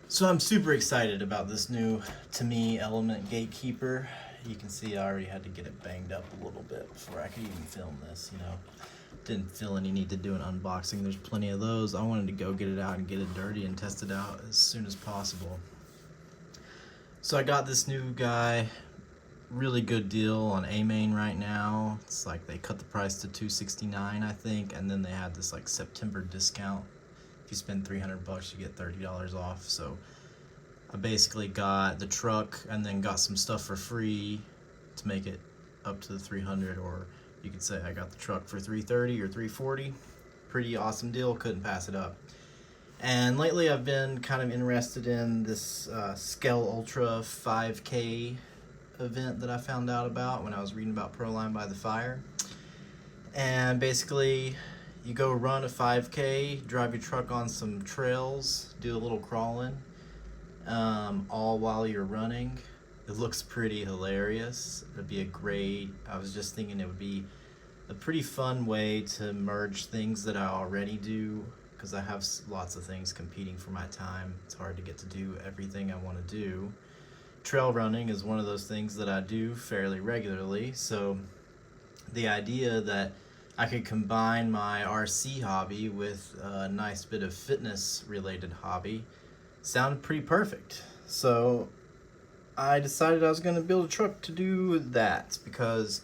So I'm super excited about this new, to me, Element Gatekeeper. You can see I already had to get it banged up a little bit before I could even film this, Didn't feel any need to do an unboxing. There's plenty of those. I wanted to go get it out and get it dirty and test it out as soon as possible. So I got this new guy, really good deal on A-Main right now. It's like they cut the price to $269, I think, and then they had this like September discount. If you spend $300, you get $30 off. So I basically got the truck and then got some stuff for free to make it up to the 300, or you could say I got the truck for 330 or 340. Pretty awesome deal, couldn't pass it up. And lately I've been kind of interested in this Scale Ultra 5K event that I found out about when I was reading about Proline by the Fire. And basically you go run a 5K, drive your truck on some trails, do a little crawling, all while you're running. It looks pretty hilarious. It'd be I was just thinking it would be a pretty fun way to merge things that I already do, because I have lots of things competing for my time. It's hard to get to do everything I want to do. Trail running is one of those things that I do fairly regularly, so the idea that I could combine my RC hobby with a nice bit of fitness related hobby sounded pretty perfect. So I decided I was going to build a truck to do that, because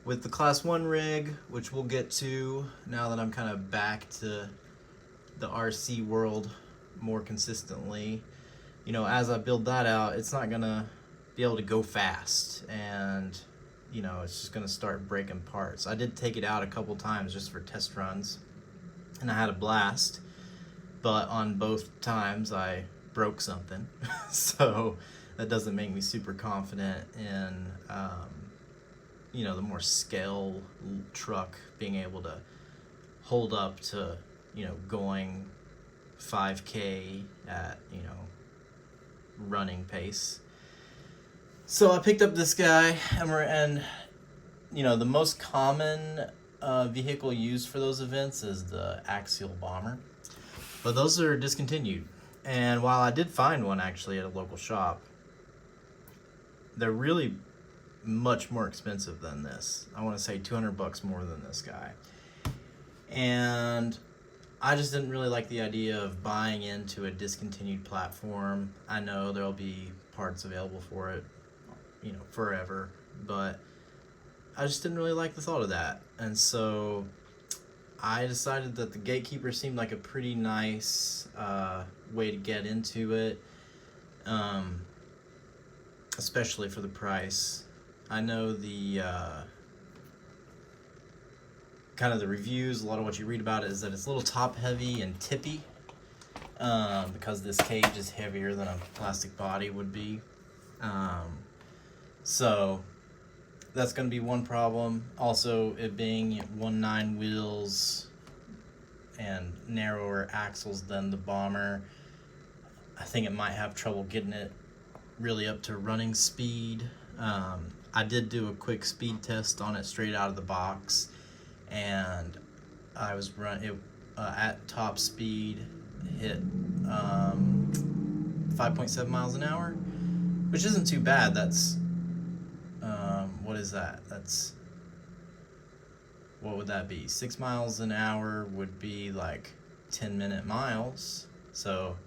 with the Class 1 rig, which we'll get to now that I'm kind of back to the RC world more consistently, as I build that out, it's not going to be able to go fast, and it's just going to start breaking parts. I did take it out a couple times just for test runs, and I had a blast, but on both times I broke something. So that doesn't make me super confident in, the more scale truck being able to hold up to, going 5K at, running pace. So I picked up this guy, and the most common vehicle used for those events is the axial bomber, but those are discontinued. And while I did find one actually at a local shop, they're really much more expensive than this. I want to say $200 more than this guy. And I just didn't really like the idea of buying into a discontinued platform. I know there'll be parts available for it, forever, but I just didn't really like the thought of that. And so I decided that the Gatekeeper seemed like a pretty nice way to get into it, especially for the price. I know the kind of the reviews, a lot of what you read about it is that it's a little top heavy and tippy, because this cage is heavier than a plastic body would be. So that's going to be one problem. Also, it being 1.9 wheels and narrower axles than the bomber, I think it might have trouble getting it really up to running speed. I did do a quick speed test on it straight out of the box, and I was at top speed, hit 5.7 miles an hour, which isn't too bad. That's what is that? What would that be? 6 miles an hour would be like 10-minute miles. So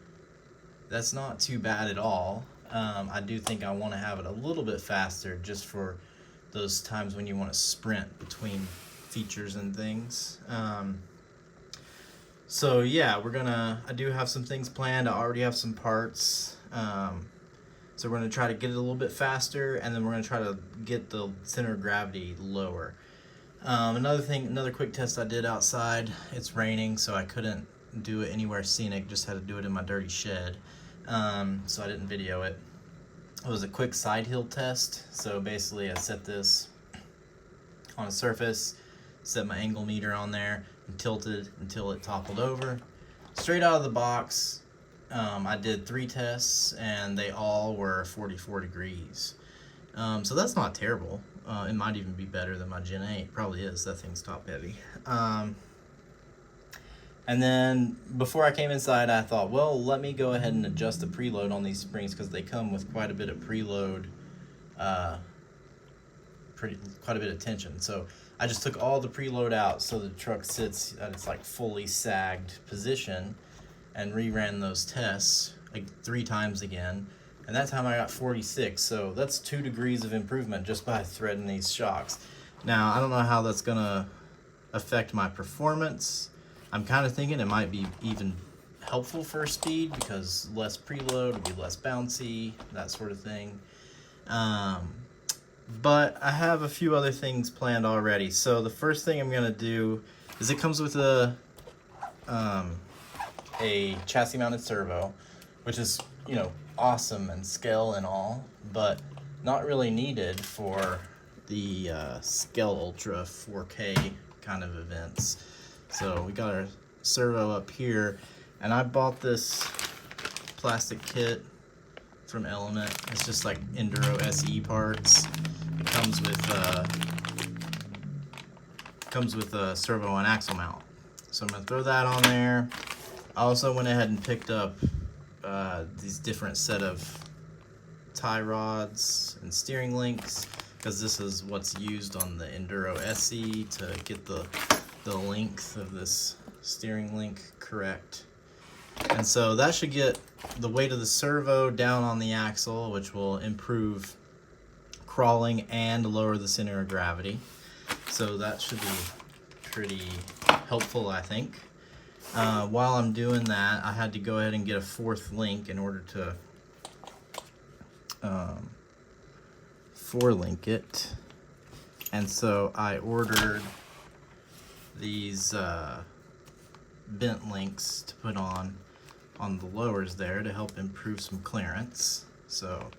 that's not too bad at all. I do think I want to have it a little bit faster, just for those times when you want to sprint between features and things. So yeah, I do have some things planned. I already have some parts. So we're going to try to get it a little bit faster, and then we're going to try to get the center of gravity lower. Another quick test I did outside. It's raining, so I couldn't do it anywhere scenic, just had to do it in my dirty shed. So I didn't video it. It was a quick side hill test. So basically I set this on a surface, set my angle meter on there, and tilted until it toppled over. Straight out of the box, I did 3 tests, and they all were 44 degrees. So that's not terrible. It might even be better than my Gen 8. Probably is. That thing's top heavy. And then before I came inside, I thought, well, let me go ahead and adjust the preload on these springs because they come with quite a bit of preload, quite a bit of tension. So I just took all the preload out so the truck sits at its like fully sagged position, and reran those tests like 3 times again. And that time I got 46. So that's 2 degrees of improvement just by threading these shocks. Now I don't know how that's gonna affect my performance. I'm kind of thinking it might be even helpful for speed because less preload will be less bouncy, that sort of thing. But I have a few other things planned already. So the first thing I'm gonna do is it comes with a chassis mounted servo, which is, you know, awesome and scale and all, but not really needed for the Scale Ultra 4K kind of events. So we got our servo up here, and I bought this plastic kit from Element. It's just like Enduro SE parts. It comes with a servo and axle mount. So I'm gonna throw that on there. I also went ahead and picked up these different set of tie rods and steering links because this is what's used on the Enduro SE to get the length of this steering link correct. And so that should get the weight of the servo down on the axle, which will improve crawling and lower the center of gravity. So that should be pretty helpful, I think. While I'm doing that, I had to go ahead and get a 4th link in order to 4-link it. And so I ordered these bent links to put on the lowers there to help improve some clearance. So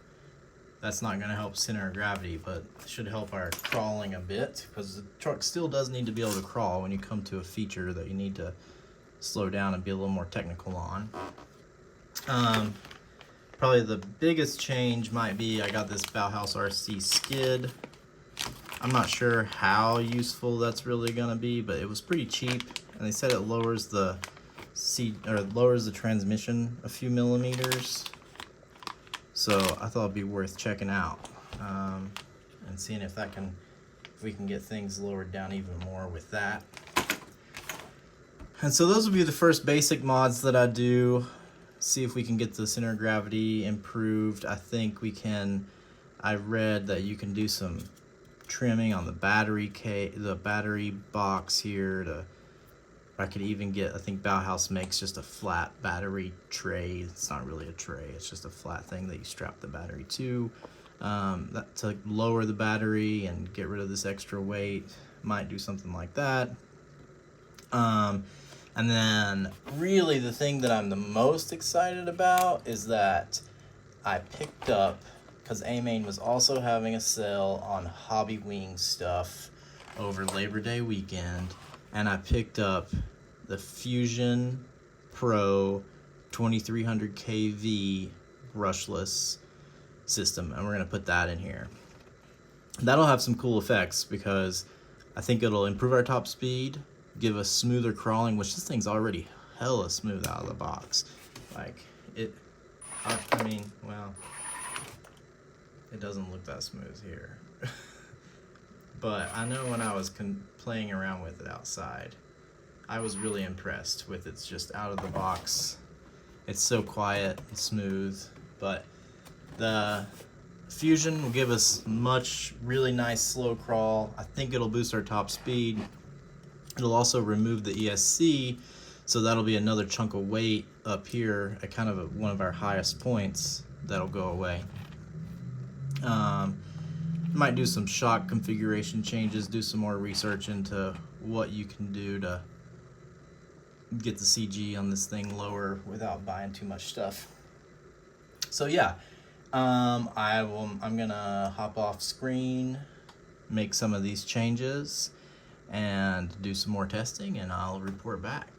that's not going to help center of gravity, but should help our crawling a bit because the truck still does need to be able to crawl when you come to a feature that you need to slow down and be a little more technical on. Probably the biggest change might be I got this Bauhaus RC skid. I'm not sure how useful that's really gonna be, but it was pretty cheap, and they said it lowers the transmission a few millimeters. So I thought it'd be worth checking out and seeing if we can get things lowered down even more with that. And so those will be the first basic mods that I do. See if we can get the center of gravity improved. I think we can. I read that you can do some trimming on the battery box here. I could even get, I think Bauhaus makes just a flat battery tray. It's not really a tray, it's just a flat thing that you strap the battery to. To lower the battery and get rid of this extra weight. Might do something like that. And then really the thing that I'm the most excited about is that I picked up, because A-Main was also having a sale on Hobby Wing stuff over Labor Day weekend, and I picked up the Fusion Pro 2300 kV brushless system, and we're going to put that in here. That'll have some cool effects because I think it'll improve our top speed, give us smoother crawling, which this thing's already hella smooth out of the box. Like, I mean, well, it doesn't look that smooth here. But I know when I was playing around with it outside, I was really impressed with its just out of the box. It's so quiet and smooth, but the Fusion will give us really nice slow crawl. I think it'll boost our top speed. It'll also remove the ESC, so that'll be another chunk of weight up here at kind of one of our highest points that'll go away. Might do some shock configuration changes, do some more research into what you can do to get the CG on this thing lower without buying too much stuff. So yeah, I'm gonna hop off screen, make some of these changes, and do some more testing, and I'll report back.